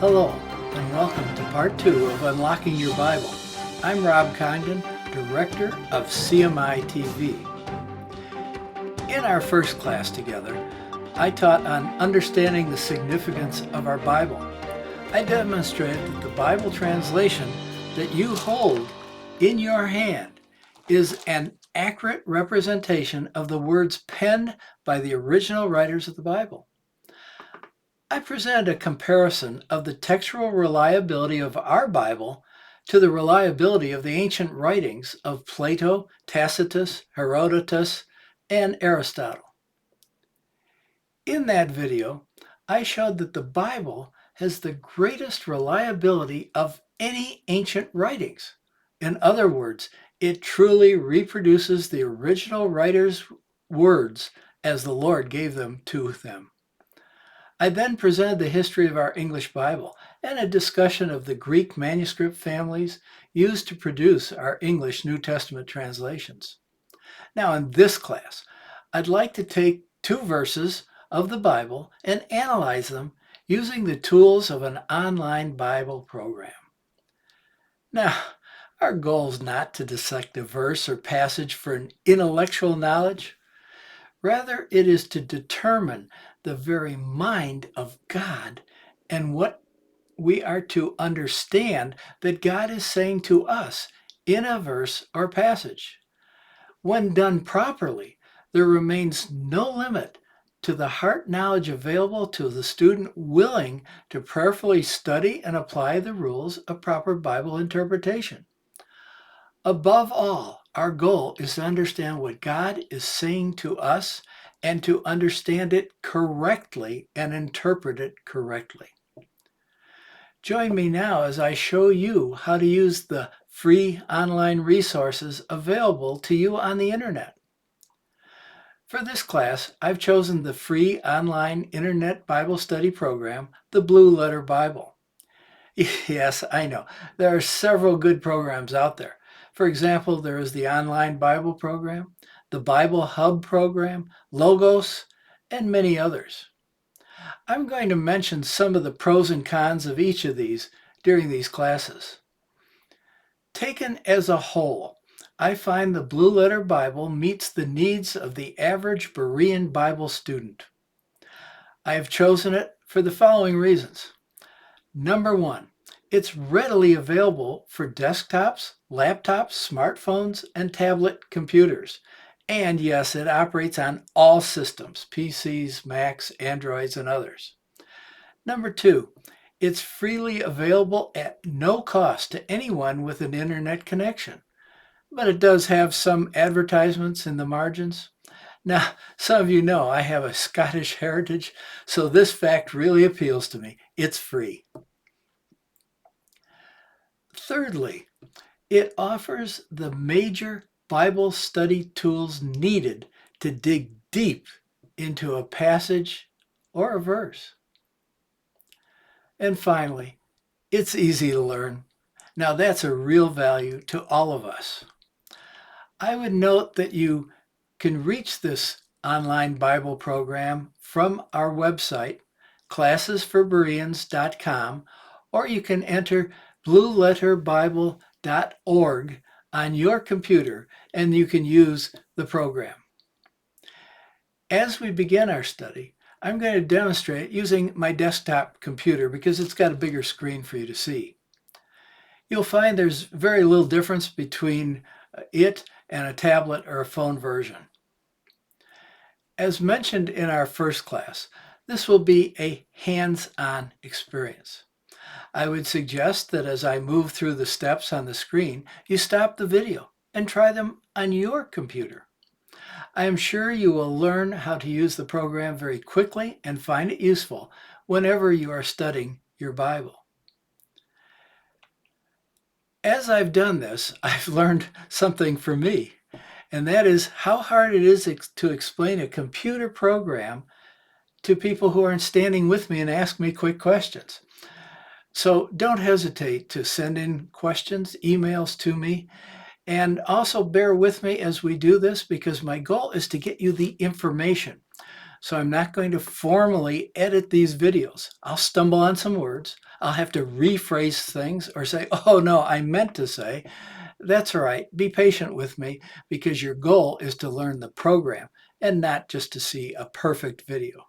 Hello, and welcome to part 2 of Unlocking Your Bible. I'm Rob Congdon, Director of CMI-TV. In our first class together, I taught on understanding the significance of our Bible. I demonstrated that the Bible translation that you hold in your hand is an accurate representation of the words penned by the original writers of the Bible. I presented a comparison of the textual reliability of our Bible to the reliability of the ancient writings of Plato, Tacitus, Herodotus, and Aristotle. In that video, I showed that the Bible has the greatest reliability of any ancient writings. In other words, it truly reproduces the original writers' words as the Lord gave them to them. I then presented the history of our English Bible and a discussion of the Greek manuscript families used to produce our English New Testament translations. Now in this class, I'd like to take 2 verses of the Bible and analyze them using the tools of an online Bible program. Now, our goal is not to dissect a verse or passage for an intellectual knowledge. Rather, it is to determine the very mind of God and what we are to understand that God is saying to us in a verse or passage. When done properly, there remains no limit to the heart knowledge available to the student willing to prayerfully study and apply the rules of proper Bible interpretation. Above all, our goal is to understand what God is saying to us and to understand it correctly and interpret it correctly. Join me now as I show you how to use the free online resources available to you on the internet. For this class, I've chosen the free online internet Bible study program, the Blue Letter Bible. Yes, I know, there are several good programs out there. For example, there is the Online Bible Program, the Bible Hub Program, Logos, and many others. I'm going to mention some of the pros and cons of each of these during these classes. Taken as a whole, I find the Blue Letter Bible meets the needs of the average Berean Bible student. I have chosen it for the following reasons. Number 1, it's readily available for desktops, laptops, smartphones, and tablet computers. And yes, it operates on all systems, PCs, Macs, Androids, and others. Number 2, it's freely available at no cost to anyone with an internet connection. But it does have some advertisements in the margins. Now, some of you know I have a Scottish heritage, so this fact really appeals to me. It's free. Thirdly, it offers the major Bible study tools needed to dig deep into a passage or a verse. And finally, it's easy to learn. Now that's a real value to all of us. I would note that you can reach this online Bible program from our website, classesforbereans.com, or you can enter blueletterbible.org on your computer and you can use the program. As we begin our study, I'm going to demonstrate using my desktop computer because it's got a bigger screen for you to see. You'll find there's very little difference between it and a tablet or a phone version. As mentioned in our first class, this will be a hands-on experience. I would suggest that as I move through the steps on the screen, you stop the video and try them on your computer. I am sure you will learn how to use the program very quickly and find it useful whenever you are studying your Bible. As I've done this, I've learned something for me, and that is how hard it is to explain a computer program to people who aren't standing with me and ask me quick questions. So don't hesitate to send in questions, emails to me, and also bear with me as we do this because my goal is to get you the information So I'm not going to formally edit these videos. I'll stumble on some words. I'll have to rephrase things or say, oh no, I meant to say. That's all right. Be patient with me because your goal is to learn the program and not just to see a perfect video.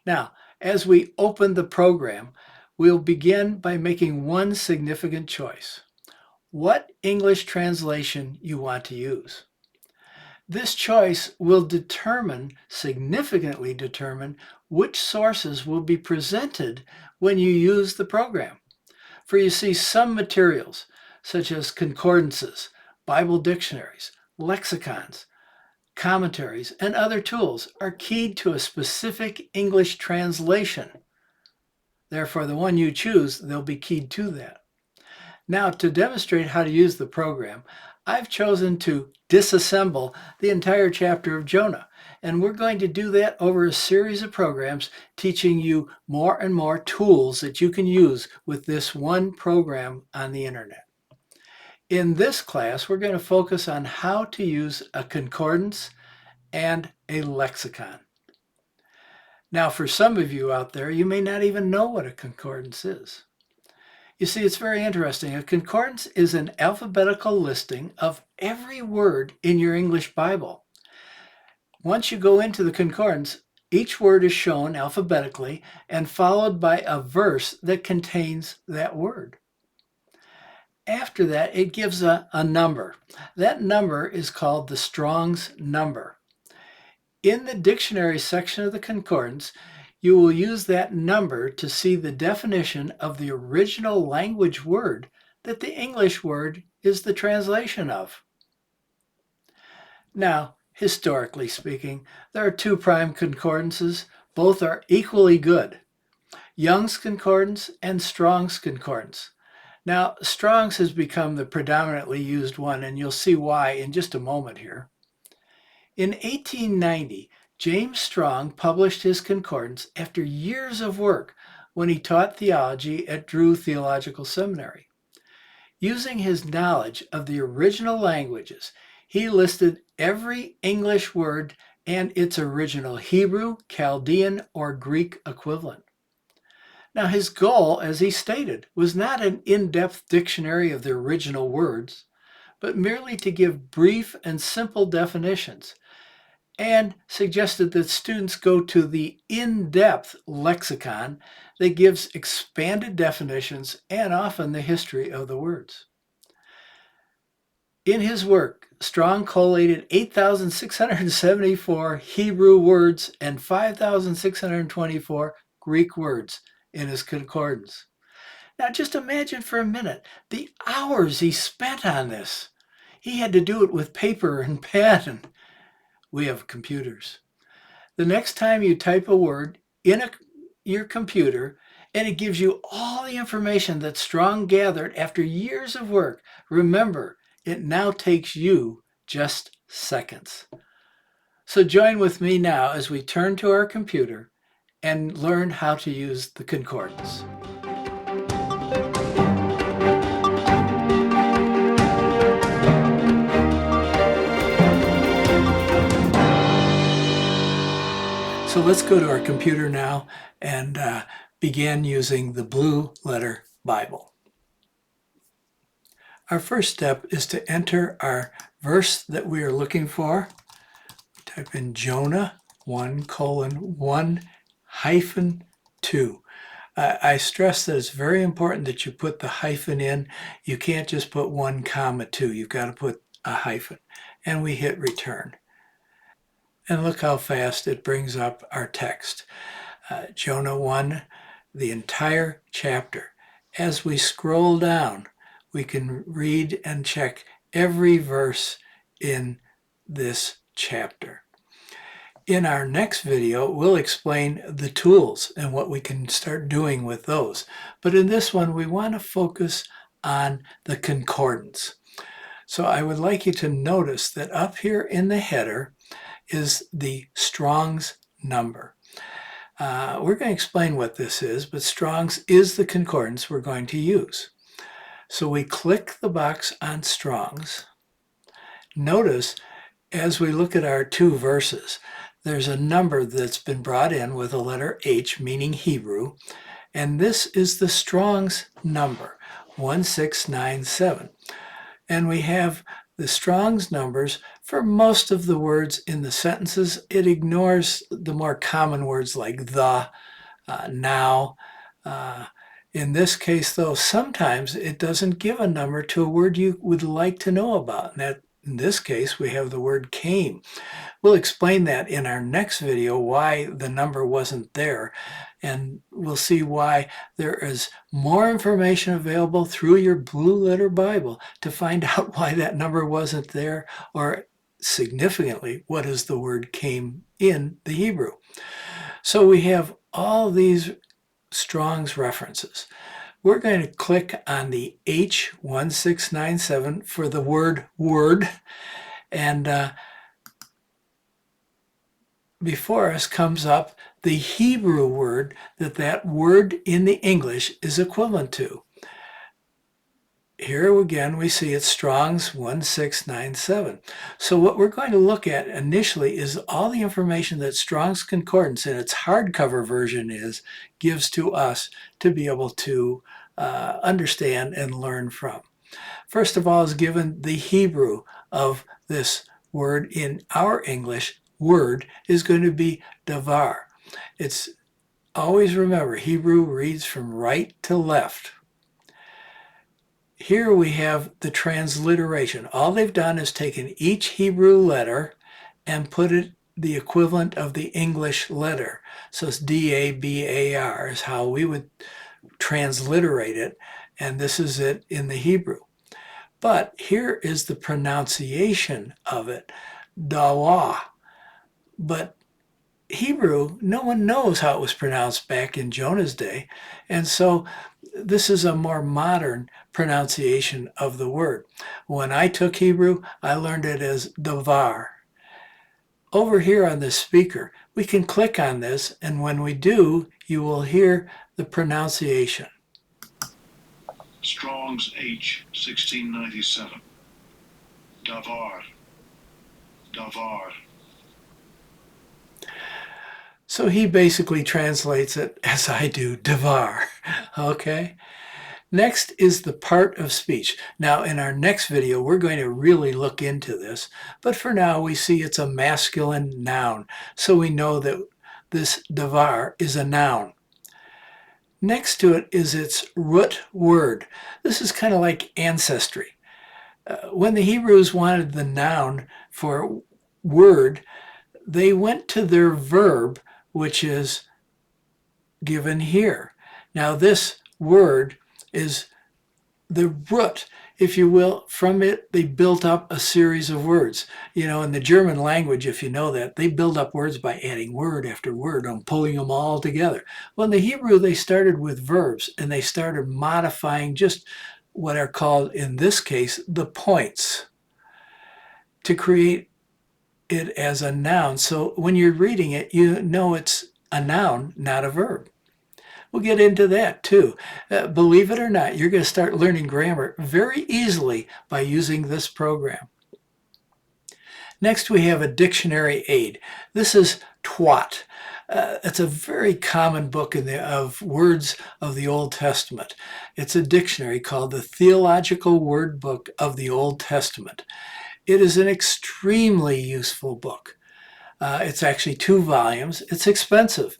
Now, as we open the program, we'll begin by making one significant choice. What English translation you want to use. This choice will significantly determine which sources will be presented when you use the program. For you see, some materials, such as concordances, Bible dictionaries, lexicons, commentaries, and other tools, are keyed to a specific English translation. Therefore, the one you choose, they'll be keyed to that. Now, to demonstrate how to use the program, I've chosen to disassemble the entire chapter of Jonah. And we're going to do that over a series of programs teaching you more and more tools that you can use with this one program on the internet. In this class, we're going to focus on how to use a concordance and a lexicon. Now, for some of you out there, you may not even know what a concordance is. You see, it's very interesting. A concordance is an alphabetical listing of every word in your English Bible. Once you go into the concordance, each word is shown alphabetically and followed by a verse that contains that word. After that, it gives a number. That number is called the Strong's number. In the dictionary section of the concordance, you will use that number to see the definition of the original language word that the English word is the translation of. Now, historically speaking, there are two prime concordances. Both are equally good: Young's Concordance and Strong's Concordance. Now, Strong's has become the predominantly used one, and you'll see why in just a moment here. In 1890, James Strong published his concordance after years of work when he taught theology at Drew Theological Seminary. Using his knowledge of the original languages, he listed every English word and its original Hebrew, Chaldean, or Greek equivalent. Now, his goal, as he stated, was not an in-depth dictionary of the original words, but merely to give brief and simple definitions, and suggested that students go to the in-depth lexicon that gives expanded definitions and often the history of the words. In his work, Strong collated 8,674 Hebrew words and 5,624 Greek words in his concordance. Now just imagine for a minute the hours he spent on this. He had to do it with paper and pen, and we have computers. The next time you type a word in your computer and it gives you all the information that Strong gathered after years of work, remember, it now takes you just seconds. So join with me now as we turn to our computer and learn how to use the concordance. So let's go to our computer now and begin using the Blue Letter Bible. Our first step is to enter our verse that we are looking for. Type in Jonah 1:1-2. I stress that it's very important that you put the hyphen in. You can't just put 1,2. You've got to put a hyphen. And we hit return. And look how fast it brings up our text. Jonah 1, the entire chapter. As we scroll down, we can read and check every verse in this chapter. In our next video, we'll explain the tools and what we can start doing with those. But in this one, we want to focus on the concordance. So I would like you to notice that up here in the header is the Strong's number. We're going to explain what this is, but Strong's is the concordance we're going to use. So we click the box on Strong's. Notice as we look at our two verses there's a number that's been brought in with a letter H, meaning Hebrew, and this is the Strong's number, 1697. And we have the Strong's numbers for most of the words in the sentences. It ignores the more common words like the, now. In this case, though, sometimes it doesn't give a number to a word you would like to know about. And in this case, we have the word came. We'll explain that in our next video, why the number wasn't there. And we'll see why there is more information available through your Blue Letter Bible to find out why that number wasn't there, or significantly, what is the word came in the Hebrew. So we have all these Strong's references. We're going to click on the H1697 for the word word, and before us comes up the Hebrew word that word in the English is equivalent to. Here again we see it's Strong's 1697. So what we're going to look at initially is all the information that Strong's Concordance in its hardcover version gives to us to be able to understand and learn from. First of all is given the Hebrew of this word in our English. Word is going to be davar. It's always remember, Hebrew reads from right to left. Here we have the transliteration. All they've done is taken each Hebrew letter and put it the equivalent of the English letter. So it's D-A-B-A-R is how we would transliterate it, and this is it in the Hebrew. But here is the pronunciation of it, dawa. But Hebrew, no one knows how it was pronounced back in Jonah's day, and so this is a more modern pronunciation of the word. When I took Hebrew, I learned it as davar. Over here on the speaker, we can click on this, and when we do, you will hear the pronunciation. Strong's H 1697. Davar. Davar. So he basically translates it as I do, davar. Okay? Next is the part of speech. Now, in our next video, we're going to really look into this, but for now, we see it's a masculine noun, so we know that this davar is a noun. Next to it is its root word. This is kind of like ancestry. When the Hebrews wanted the noun for word, they went to their verb, which is given here. Now, this word is the root, if you will. From it, they built up a series of words. You know, in the German language, if you know that, they build up words by adding word after word and pulling them all together. Well, in the Hebrew, they started with verbs, and they started modifying just what are called, in this case, the points, to create it as a noun. So when you're reading it, you know it's a noun, not a verb. We'll get into that too. Believe it or not, you're going to start learning grammar very easily by using this program. Next, we have a dictionary aid. This is Twat. It's a very common book of words of the Old Testament. It's a dictionary called the Theological Word Book of the Old Testament. It is an extremely useful book. It's actually 2 volumes. It's expensive.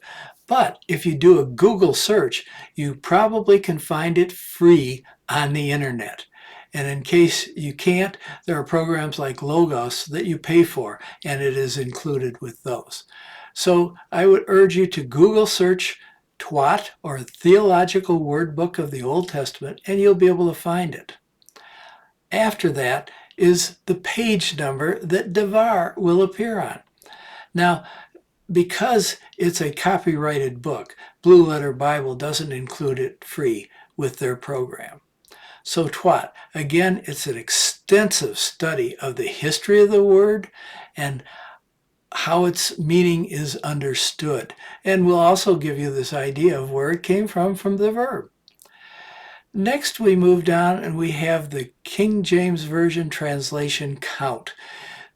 But if you do a Google search, you probably can find it free on the internet. And in case you can't, there are programs like Logos that you pay for, and it is included with those. So I would urge you to Google search Twat, or Theological Word Book of the Old Testament, and you'll be able to find it. After that is the page number that davar will appear on. Now, because it's a copyrighted book, Blue Letter Bible doesn't include it free with their program. So Twat, again, it's an extensive study of the history of the word and how its meaning is understood. And we'll also give you this idea of where it came from the verb. Next, we move down and we have the King James Version translation count.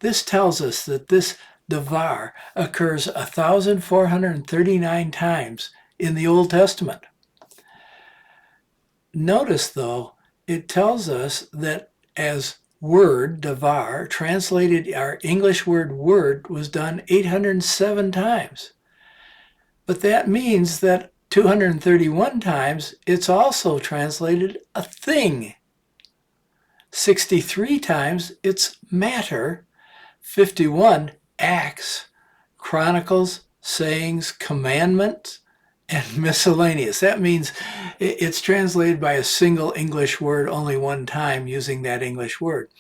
This tells us that this davar, occurs 1,439 times in the Old Testament. Notice, though, it tells us that as word, davar, translated our English word word was done 807 times. But that means that 231 times it's also translated a thing. 63 times it's matter, 51 acts, chronicles, sayings, commandments, and miscellaneous. That means it's translated by a single English word only one time using that English word.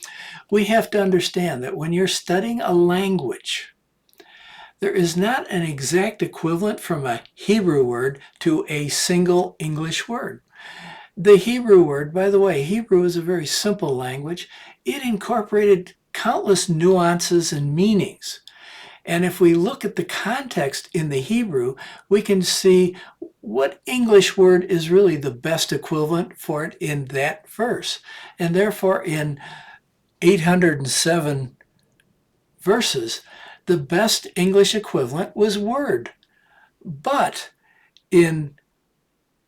We have to understand that when you're studying a language, there is not an exact equivalent from a Hebrew word to a single English word. The Hebrew word, by the way, Hebrew is a very simple language. It incorporated countless nuances and meanings. And if we look at the context in the Hebrew, we can see what English word is really the best equivalent for it in that verse. And therefore, in 807 verses, the best English equivalent was word. But in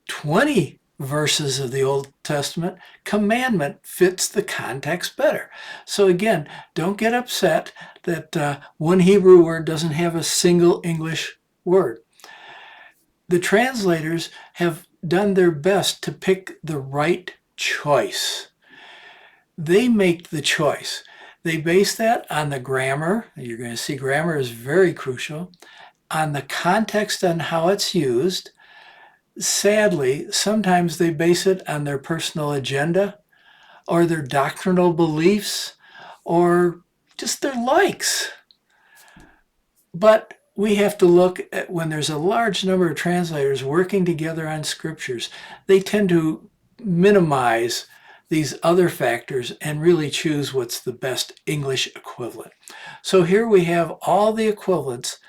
20 verses of the Old Testament, commandment fits the context better. So again, don't get upset that one Hebrew word doesn't have a single English word. The translators have done their best to pick the right choice. They make the choice. They base that on the grammar. You're going to see grammar is very crucial. On the context and how it's used. Sadly, sometimes they base it on their personal agenda or their doctrinal beliefs or just their likes. But we have to look at when there's a large number of translators working together on scriptures, they tend to minimize these other factors and really choose what's the best English equivalent. So here we have all the equivalents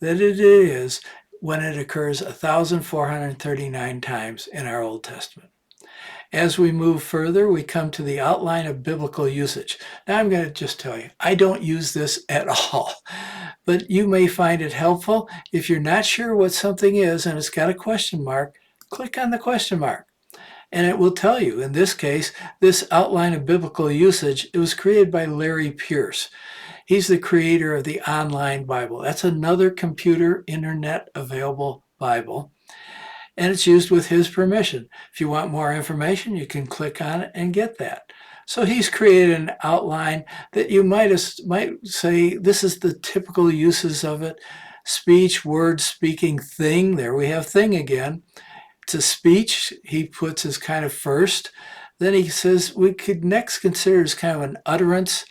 that it is when it occurs 1,439 times in our Old Testament. As we move further, we come to the outline of biblical usage. Now I'm going to just tell you, I don't use this at all, but you may find it helpful. If you're not sure what something is and it's got a question mark, click on the question mark. And it will tell you, in this case, this outline of biblical usage, it was created by Larry Pierce. He's the creator of the online Bible. That's another computer, internet available Bible. And it's used with his permission. If you want more information, you can click on it and get that. So he's created an outline that you might say, this is the typical uses of it. Speech, word, speaking, thing. There we have thing again. It's a speech he puts as kind of first. Then he says we could next consider as kind of an utterance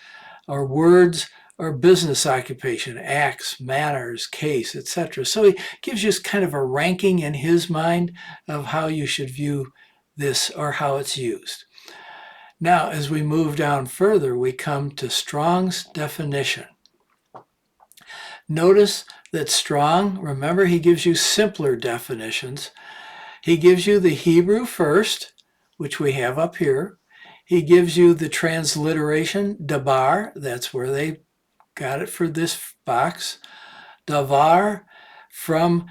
or words or business occupation, acts, manners, case, etc. So he gives you kind of a ranking in his mind of how you should view this or how it's used. Now, as we move down further, we come to Strong's definition. Notice that Strong, remember, he gives you simpler definitions. He gives you the Hebrew first, which we have up here. He gives you the transliteration, dabar, that's where they got it for this box. Davar, from,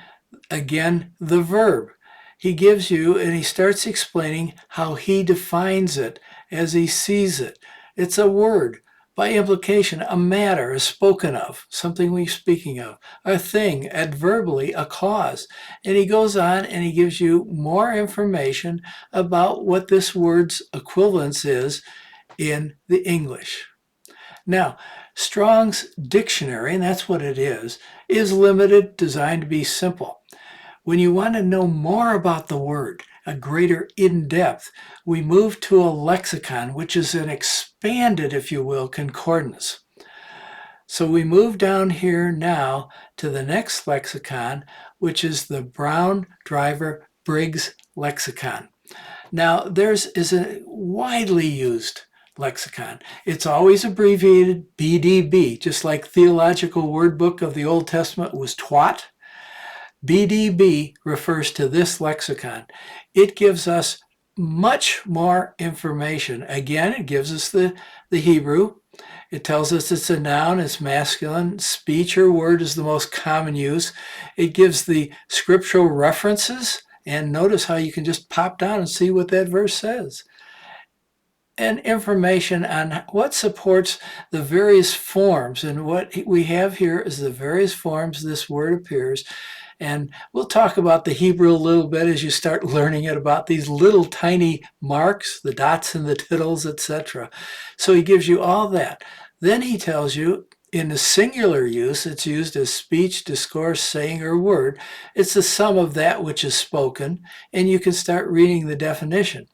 again, the verb. He gives you, and he starts explaining how he defines it as he sees it. It's a word. By implication, a matter is spoken of, something we're speaking of, a thing, adverbally, a cause. And he goes on and he gives you more information about what this word's equivalence is in the English. Now, Strong's dictionary, and that's what it is limited, designed to be simple. When you want to know more about the word, a greater in-depth, we move to a lexicon, which is an expanded, if you will, concordance. So we move down here now to the next lexicon, which is the Brown Driver Briggs lexicon. Now, theirs is a widely used lexicon. It's always abbreviated BDB, just like Theological Word Book of the Old Testament was TWAT. BDB refers to this lexicon. It gives us much more information. Again, it gives us the Hebrew. It tells us it's a noun, it's masculine. Speech or word is the most common use. It gives the scriptural references, and notice how you can just pop down and see what that verse says. And information on what supports the various forms. And what we have here is the various forms this word appears. And we'll talk about the Hebrew a little bit as you start learning it, about these little tiny marks, the dots and the tittles, etc. So he gives you all that. Then he tells you in the singular use, it's used as speech, discourse, saying, or word. It's the sum of that which is spoken, and you can start reading the definition.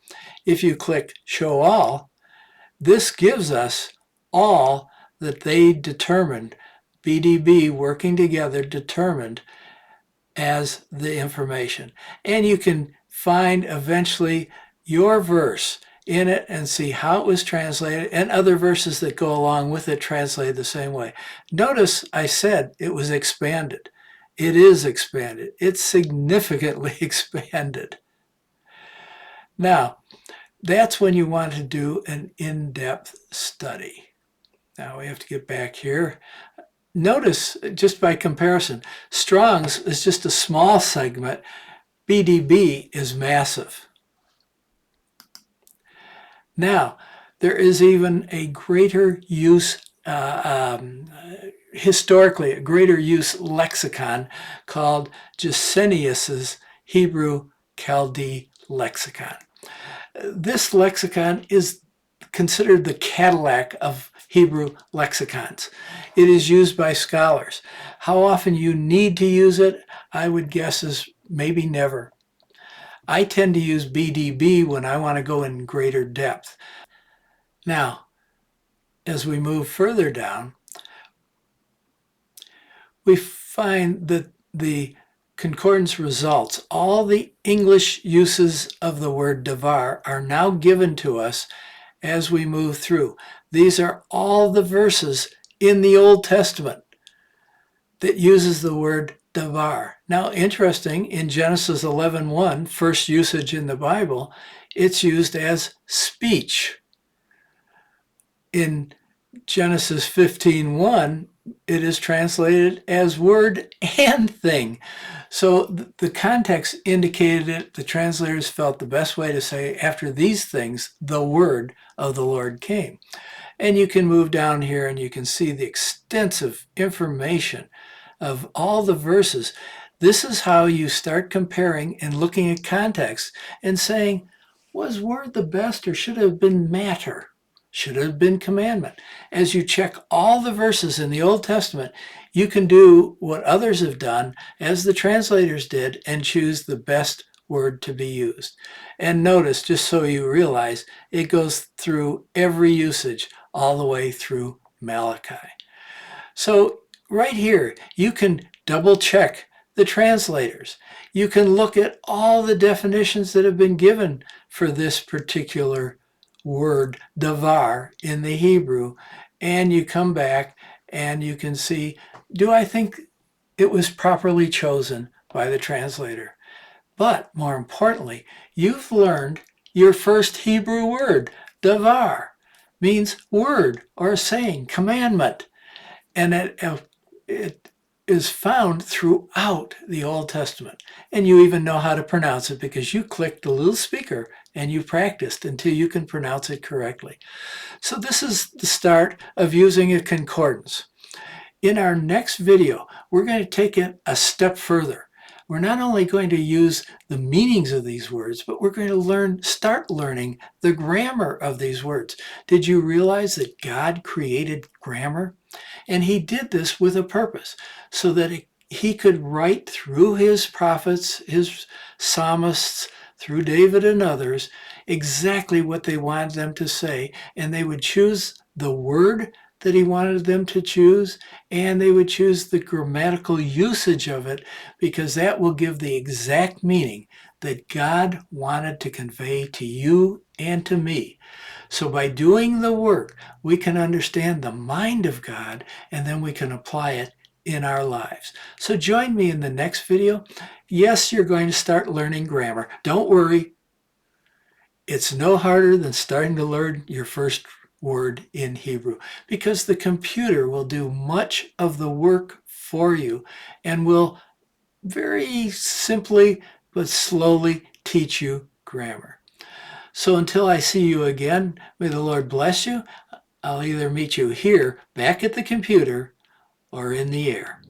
If you click Show All, this gives us all that they determined, BDB working together determined as the information. And you can find eventually your verse in it and see how it was translated, and other verses that go along with it translated the same way. Notice I said it was expanded. It is expanded. It's significantly expanded. Now, that's when you want to do an in-depth study. Now we have to get back here. Notice, just by comparison, Strong's is just a small segment. BDB is massive. Now, there is even a greater use, historically, a greater use lexicon called Gesenius's Hebrew Chaldee Lexicon. This lexicon is considered the Cadillac of Hebrew lexicons. It is used by scholars. How often you need to use it, I would guess is maybe never. I tend to use BDB when I want to go in greater depth. Now, as we move further down, we find that the concordance results, all the English uses of the word davar, are now given to us as we move through. These are all the verses in the Old Testament that uses the word davar. Now, interesting, in Genesis 11:1, first usage in the Bible, it's used as speech. In Genesis 15:1, it is translated as word and thing. So the context indicated it. The translators felt the best way to say, after these things, the word of the Lord came. And you can move down here and you can see the extensive information of all the verses. This is how you start comparing and looking at context and saying, was word the best, or should it have been matter? Should it have been commandment? As you check all the verses in the Old Testament, you can do what others have done, as the translators did, and choose the best word to be used. And notice, just so you realize, it goes through every usage all the way through Malachi. So right here, you can double check the translators. You can look at all the definitions that have been given for this particular word, davar, in the Hebrew, and you come back and you can see, do I think it was properly chosen by the translator? But more importantly, you've learned your first Hebrew word, davar, means word or saying, commandment. And it is found throughout the Old Testament. And you even know how to pronounce it because you clicked the little speaker and you practiced until you can pronounce it correctly. So this is the start of using a concordance. In our next video, we're going to take it a step further. We're not only going to use the meanings of these words, but we're going to start learning the grammar of these words. Did you realize that God created grammar? And he did this with a purpose, so that he could write through his prophets, his psalmists, through David and others, exactly what they wanted them to say. And they would choose the word that he wanted them to choose, and they would choose the grammatical usage of it, because that will give the exact meaning that God wanted to convey to you and to me. So by doing the work, we can understand the mind of God, and then we can apply it in our lives. So join me in the next video. Yes, you're going to start learning grammar. Don't worry. It's no harder than starting to learn your first word in Hebrew, because the computer will do much of the work for you and will very simply but slowly teach you grammar. So until I see you again, may the Lord bless you. I'll either meet you here back at the computer or in the air.